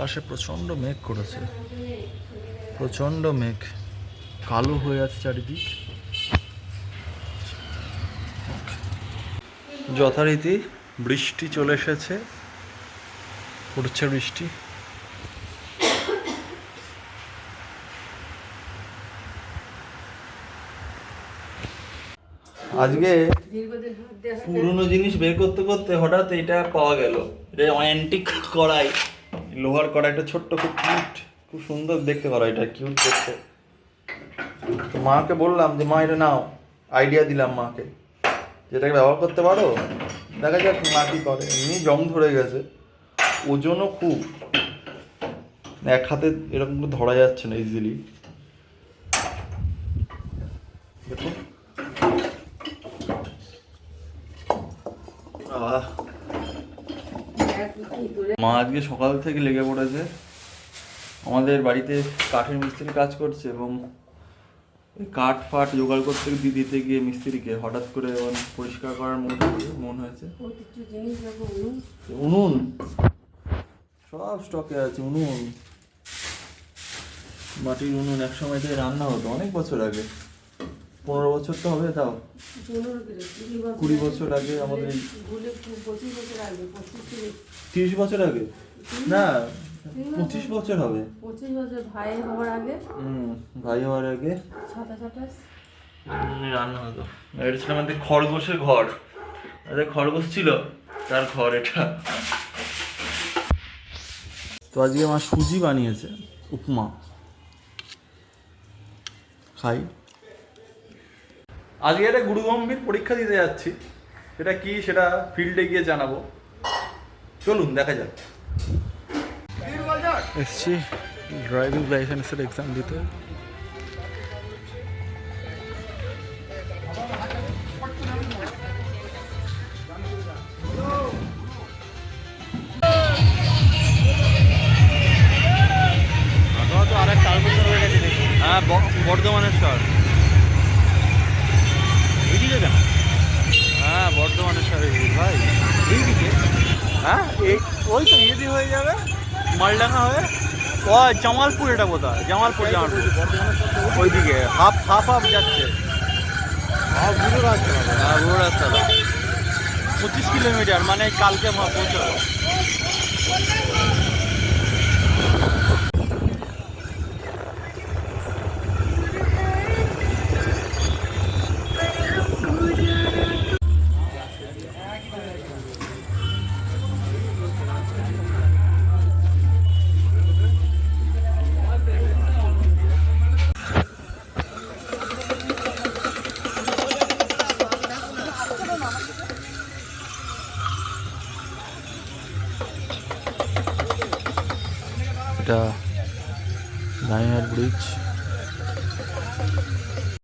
আকাশে প্রচণ্ড মেঘ করেছে, প্রচণ্ড মেঘ, কালো হয়ে আছে চারিদিক। যথারীতি বৃষ্টি চলে এসেছে, পড়ছে বৃষ্টি। আজকে পুরনো জিনিস বের করতে করতে হঠাৎ এটা পাওয়া গেল। এটা অ্যান্টিক কড়াই, লোহার কড়াইটা, ছোট্ট, খুব কিউট, খুব সুন্দর দেখতে কড়াইটা, কিউট দেখতে। তো মাকে বললাম যে মা এটা নাও, আইডিয়া দিলাম মাকে, যেটাকে ব্যবহার করতে পারো, দেখা যাক মা কি করে। এমনি জং ধরে গেছে, ওজনও খুব, এক হাতে এরকম করে ধরা যাচ্ছে না ইজিলি। দেখুন, মা আজকে সকাল থেকে লেগে পড়েছে। আমাদের বাড়িতে কাঠের মিস্ত্রি কাজ করছে এবং কাঠ ফাট জোগাড় করতে দিতে গিয়ে মিস্ত্রিকে হঠাৎ করে পরিষ্কার করার মন হয়েছে। উনুন সব স্টকে আছে, উনুন, মাটির উনুন। এক সময় থেকে রান্না হতো, অনেক বছর আগে, 15 বছর তো হবে, তাও 20 বছর আগে, আমাদের 30 বছর আগে, না 25 বছর হবে, 25 বছর ভাই হওয়ার আগে। ভাই হওয়ার আগে 27-28 রান্না হতো। এটা ছিল আমাদের খরগোশের ঘর, খরগোশ ছিল তার ঘর এটা। তো আজকে মা সুজি বানিয়েছে, উপমা খাই। আজকে একটা গুরুগম্ভীর পরীক্ষা দিতে যাচ্ছি, সেটা কি সেটা ফিল্ডে গিয়ে জানাবো। চলুন দেখা যাক। এসছি ড্রাইভিং লাইসেন্সের এক্সাম দিতে। হ্যাঁ, বর্ধমানের শহর, এইদিকে কেন? হ্যাঁ, বর্ধমানের শহর ভাই, এইদিকে। হ্যাঁ, ওই তো ইয়ে দিয়ে হয়ে যাবে, মালডাঙ্গা হয়ে, ও জামালপুর, এটা কোথায়? জামালপুর, ওইদিকে হাফ যাচ্ছে। হ্যাঁ, বুড়ো রাস্তা, 25 কিলোমিটার, মানে কালকে পৌঁছাবো। এটা দাইহার ব্রিজ।